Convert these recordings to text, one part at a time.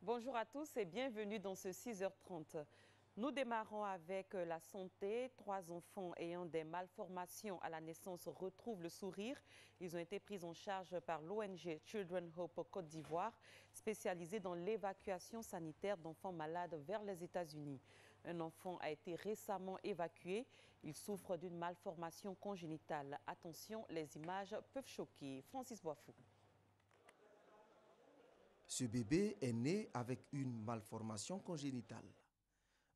Bonjour à tous et bienvenue dans ce 6h30. Nous démarrons avec la santé. 3 enfants ayant des malformations à la naissance retrouvent le sourire. Ils ont été pris en charge par l'ONG Children Hope Côte d'Ivoire, spécialisée dans l'évacuation sanitaire d'enfants malades vers les États-Unis. Un enfant a été récemment évacué. Il souffre d'une malformation congénitale. Attention, les images peuvent choquer. Francis Boifou. Ce bébé est né avec une malformation congénitale.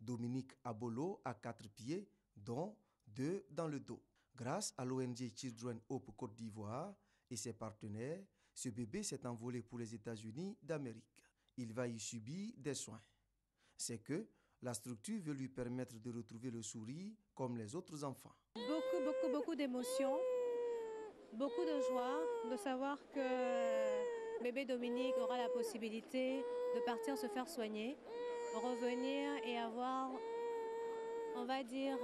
Dominique Abolo a 4 pieds, dont 2 dans le dos. Grâce à l'ONG Children Hope Côte d'Ivoire et ses partenaires, ce bébé s'est envolé pour les États-Unis d'Amérique. Il va y subir des soins. C'est que la structure veut lui permettre de retrouver le sourire comme les autres enfants. Beaucoup d'émotions, beaucoup de joie de savoir que bébé Dominique aura la possibilité de partir se faire soigner, revenir et avoir, on va dire,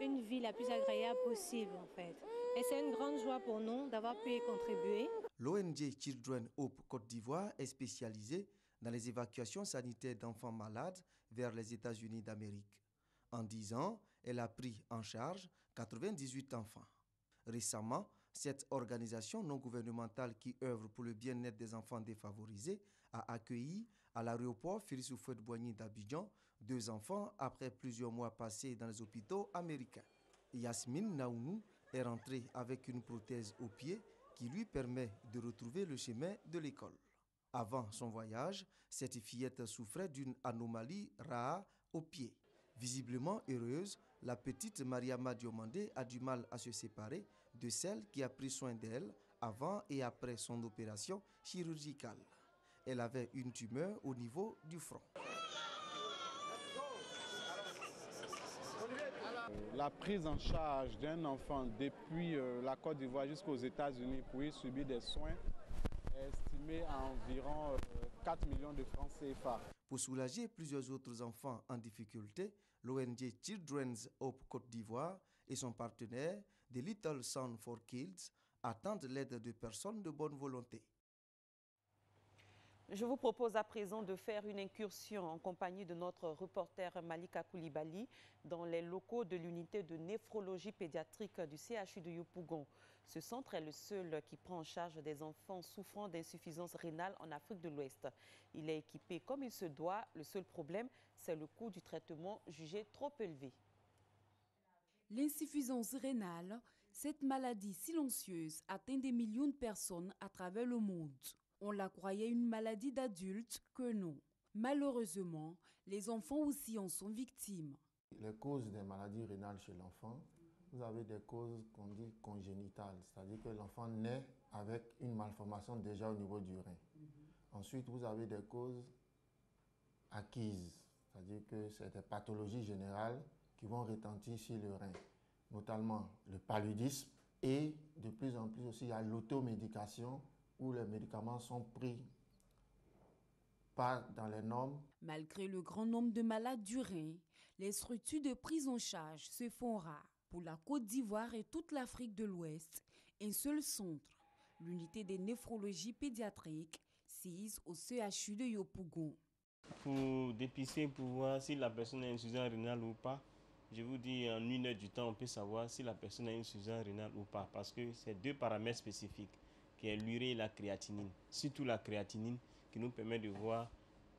une vie la plus agréable possible en fait. Et c'est une grande joie pour nous d'avoir pu y contribuer. L'ONG Children Hope Côte d'Ivoire est spécialisée dans les évacuations sanitaires d'enfants malades vers les États-Unis d'Amérique. En 10 ans, elle a pris en charge 98 enfants. Récemment, cette organisation non gouvernementale qui œuvre pour le bien-être des enfants défavorisés a accueilli à l'aéroport Félix Houphouët-Boigny d'Abidjan 2 enfants après plusieurs mois passés dans les hôpitaux américains. Yasmine Naounou est rentrée avec une prothèse au pied qui lui permet de retrouver le chemin de l'école. Avant son voyage, cette fillette souffrait d'une anomalie rare au pied. Visiblement heureuse, la petite Mariama Diomandé a du mal à se séparer de celle qui a pris soin d'elle avant et après son opération chirurgicale. Elle avait une tumeur au niveau du front. La prise en charge d'un enfant depuis la Côte d'Ivoire jusqu'aux États-Unis pour y subir des soins est estimée à environ 4 millions de francs CFA. Pour soulager plusieurs autres enfants en difficulté, l'ONG Children's Hope Côte d'Ivoire et son partenaire, The Little Sun for Kids, attendent l'aide de personnes de bonne volonté. Je vous propose à présent de faire une incursion en compagnie de notre reporter Malika Koulibaly dans les locaux de l'unité de néphrologie pédiatrique du CHU de Yopougon. Ce centre est le seul qui prend en charge des enfants souffrant d'insuffisance rénale en Afrique de l'Ouest. Il est équipé comme il se doit. Le seul problème, c'est le coût du traitement jugé trop élevé. L'insuffisance rénale, cette maladie silencieuse atteint des millions de personnes à travers le monde. On la croyait une maladie d'adulte que non. Malheureusement, les enfants aussi en sont victimes. Les causes des maladies rénales chez l'enfant, vous avez des causes qu'on dit congénitales, c'est-à-dire que l'enfant naît avec une malformation déjà au niveau du rein. Ensuite, vous avez des causes acquises, c'est-à-dire que c'est des pathologies générales qui vont retentir sur le rein, notamment le paludisme et de plus en plus aussi il y a l'automédication où les médicaments sont pris pas dans les normes. Malgré le grand nombre de malades du rein, les structures de prise en charge se font rares. Pour la Côte d'Ivoire et toute l'Afrique de l'Ouest, un seul centre, l'unité des néphrologies pédiatriques, sise au CHU de Yopougon. Pour dépister, pour voir si la personne a une insuffisance rénale ou pas, je vous dis en 1 heure du temps, on peut savoir si la personne a une insuffisance rénale ou pas, parce que c'est 2 paramètres spécifiques, qui est l'urée et la créatinine. Surtout la créatinine, qui nous permet de voir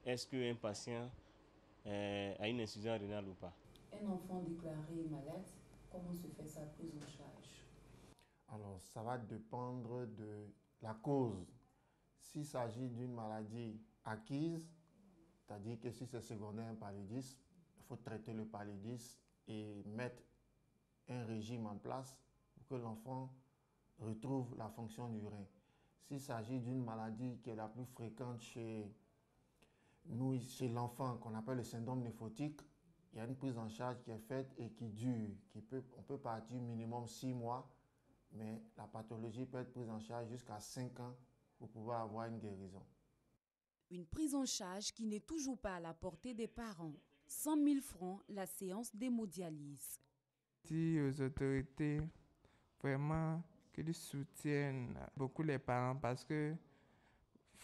est-ce qu'un patient a une insuffisance rénale ou pas. Un enfant déclaré malade, comment se fait sa prise en charge? Alors, ça va dépendre de la cause. S'il s'agit d'une maladie acquise, c'est-à-dire que si c'est secondaire un paludisme, il faut traiter le paludisme et mettre un régime en place pour que l'enfant retrouve la fonction du rein. S'il s'agit d'une maladie qui est la plus fréquente chez nous, chez l'enfant, qu'on appelle le syndrome néphrotique, il y a une prise en charge qui est faite et qui dure, on peut partir minimum 6 mois, mais la pathologie peut être prise en charge jusqu'à 5 ans pour pouvoir avoir une guérison. Une prise en charge qui n'est toujours pas à la portée des parents. 100 000 francs la séance d'hémodialyse. Si aux autorités, vraiment, qu'ils soutiennent beaucoup les parents parce que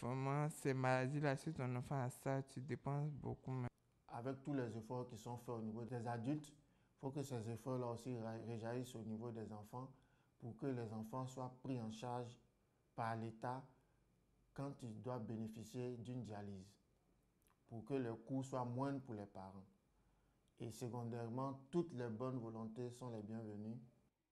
Vraiment, ces maladies-là, si ton enfant a ça, tu dépenses beaucoup. Avec tous les efforts qui sont faits au niveau des adultes, il faut que ces efforts-là aussi réjaillissent au niveau des enfants pour que les enfants soient pris en charge par l'État quand ils doivent bénéficier d'une dialyse, pour que le coût soit moindre pour les parents. Et secondairement, toutes les bonnes volontés sont les bienvenues.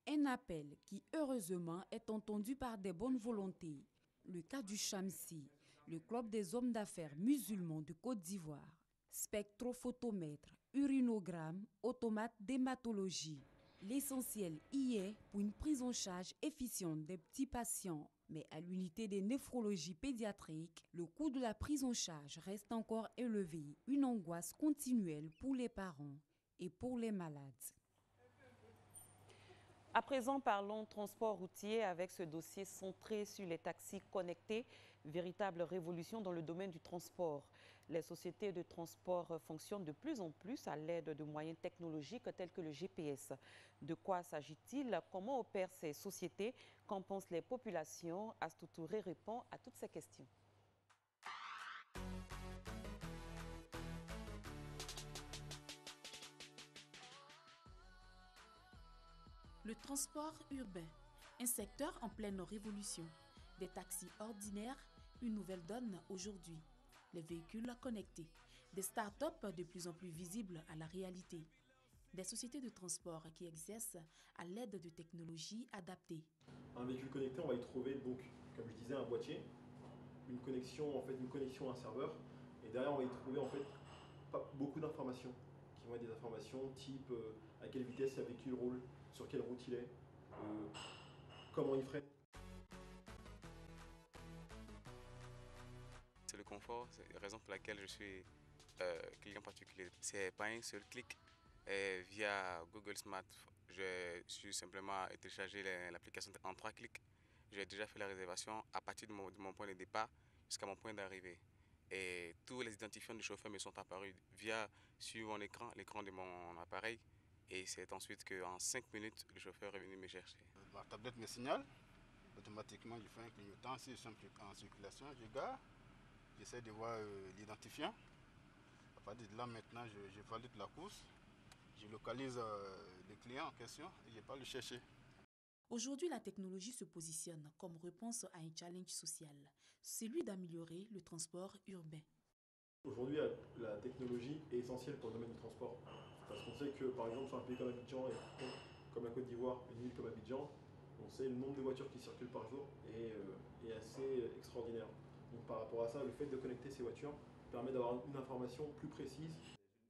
Un appel qui, heureusement, est entendu par des bonnes volontés. Le cas du Chamsi, le club des hommes d'affaires musulmans de Côte d'Ivoire. Spectrophotomètre, urinogramme, automate d'hématologie. L'essentiel y est pour une prise en charge efficiente des petits patients. Mais à l'unité des néphrologies pédiatriques, le coût de la prise en charge reste encore élevé. Une angoisse continuelle pour les parents et pour les malades. À présent, parlons transport routier avec ce dossier centré sur les taxis connectés, véritable révolution dans le domaine du transport. Les sociétés de transport fonctionnent de plus en plus à l'aide de moyens technologiques tels que le GPS. De quoi s'agit-il? Comment opèrent ces sociétés? Qu'en pensent les populations? Astou Touré répond à toutes ces questions. Le transport urbain, un secteur en pleine révolution. Des taxis ordinaires, une nouvelle donne aujourd'hui. Les véhicules connectés, des start-up de plus en plus visibles à la réalité. Des sociétés de transport qui exercent à l'aide de technologies adaptées. Un véhicule connecté, on va y trouver donc, comme je disais, un boîtier, une connexion à un serveur, et derrière on va y trouver en fait beaucoup d'informations, qui vont être des informations type à quelle vitesse le véhicule roule, sur quelle route il est, comment il freine. C'est le confort, c'est la raison pour laquelle je suis client particulier. C'est pas un seul clic. Via Google Smart, je suis simplement téléchargé l'application en 3 clics. J'ai déjà fait la réservation à partir de mon point de départ jusqu'à mon point d'arrivée. Et tous les identifiants du chauffeur me sont apparus sur mon écran, l'écran de mon appareil. Et c'est ensuite qu'en 5 minutes, le chauffeur est venu me chercher. Ma tablette me signale, automatiquement je fais un clignotant. Si je suis en circulation, je gare, j'essaie de voir l'identifiant. À partir de là, maintenant, je valide la course, je localise le client en question et je pars le chercher. Aujourd'hui, la technologie se positionne comme réponse à un challenge social, celui d'améliorer le transport urbain. Aujourd'hui, la technologie est essentielle pour le domaine du transport. Parce qu'on sait que, par exemple, sur un pays comme Abidjan et comme la Côte d'Ivoire, une ville comme Abidjan, on sait le nombre de voitures qui circulent par jour est assez extraordinaire. Donc par rapport à ça, le fait de connecter ces voitures permet d'avoir une information plus précise.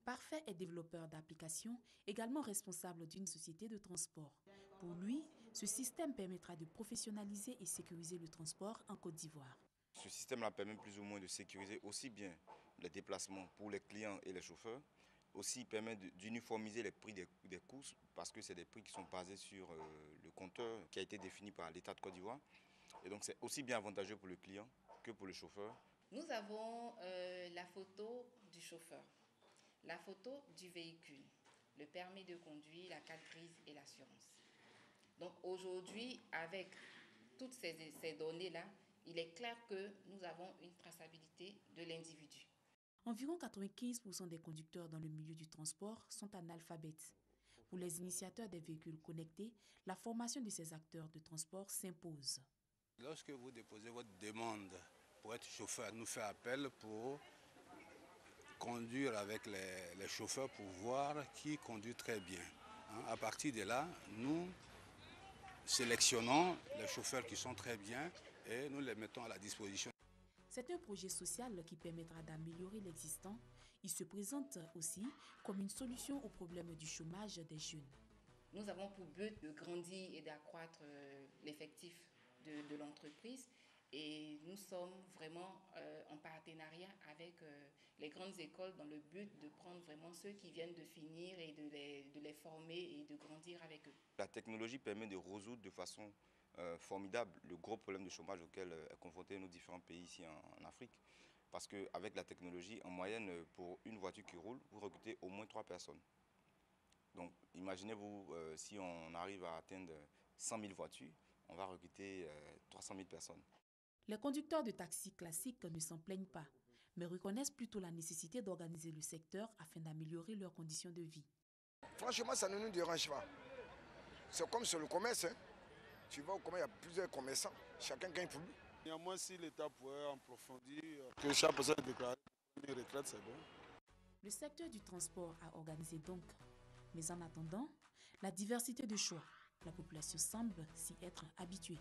Parfait est développeur d'applications, également responsable d'une société de transport. Pour lui, ce système permettra de professionnaliser et sécuriser le transport en Côte d'Ivoire. Ce système-là permet plus ou moins de sécuriser aussi bien les déplacements pour les clients et les chauffeurs. Aussi, il permet d'uniformiser les prix des courses parce que c'est des prix qui sont basés sur le compteur qui a été défini par l'État de Côte d'Ivoire. Et donc, c'est aussi bien avantageux pour le client que pour le chauffeur. Nous avons la photo du chauffeur, la photo du véhicule, le permis de conduire, la carte grise et l'assurance. Donc aujourd'hui, avec toutes ces données-là, il est clair que nous avons une traçabilité de l'individu. Environ 95% des conducteurs dans le milieu du transport sont analphabètes. Pour les initiateurs des véhicules connectés, la formation de ces acteurs de transport s'impose. Lorsque vous déposez votre demande pour être chauffeur, nous fait appel pour conduire avec les chauffeurs pour voir qui conduit très bien. À partir de là, nous sélectionnons les chauffeurs qui sont très bien et nous les mettons à la disposition. C'est un projet social qui permettra d'améliorer l'existant. Il se présente aussi comme une solution au problème du chômage des jeunes. Nous avons pour but de grandir et d'accroître l'effectif de l'entreprise et nous sommes vraiment en partenariat avec les grandes écoles dans le but de prendre vraiment ceux qui viennent de finir et de les former et de grandir avec eux. La technologie permet de résoudre de façon formidable le gros problème de chômage auquel est confronté nos différents pays ici en Afrique. Parce qu'avec la technologie, en moyenne, pour une voiture qui roule, vous recrutez au moins 3 personnes. Donc imaginez-vous, si on arrive à atteindre 100 000 voitures, on va recruter 300 000 personnes. Les conducteurs de taxis classiques ne s'en plaignent pas, mais reconnaissent plutôt la nécessité d'organiser le secteur afin d'améliorer leurs conditions de vie. Franchement, ça ne nous dérange pas. C'est comme sur le commerce. Hein. Tu vois au commerce, il y a plusieurs commerçants. Chacun gagne pour lui. Néanmoins, si l'État pourrait approfondir, que chaque personne déclare une retraite, c'est bon. Le secteur du transport a organisé donc. Mais en attendant, la diversité de choix, la population semble s'y être habituée.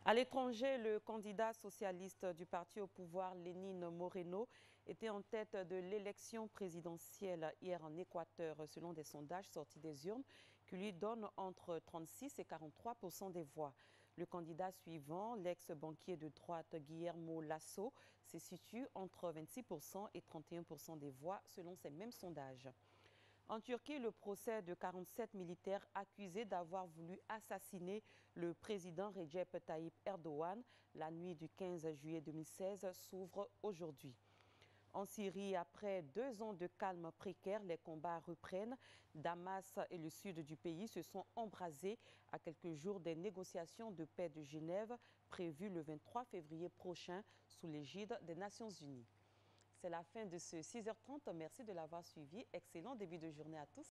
À l'étranger, le candidat socialiste du parti au pouvoir, Lénine Moreno, était en tête de l'élection présidentielle hier en Équateur, selon des sondages sortis des urnes qui lui donnent entre 36 et 43% des voix. Le candidat suivant, l'ex-banquier de droite Guillermo Lasso, se situe entre 26% et 31% des voix, selon ces mêmes sondages. En Turquie, le procès de 47 militaires accusés d'avoir voulu assassiner le président Recep Tayyip Erdogan la nuit du 15 juillet 2016 s'ouvre aujourd'hui. En Syrie, après 2 ans de calme précaire, les combats reprennent. Damas et le sud du pays se sont embrasés à quelques jours des négociations de paix de Genève prévues le 23 février prochain sous l'égide des Nations Unies. C'est la fin de ce 6h30. Merci de l'avoir suivi. Excellent début de journée à tous.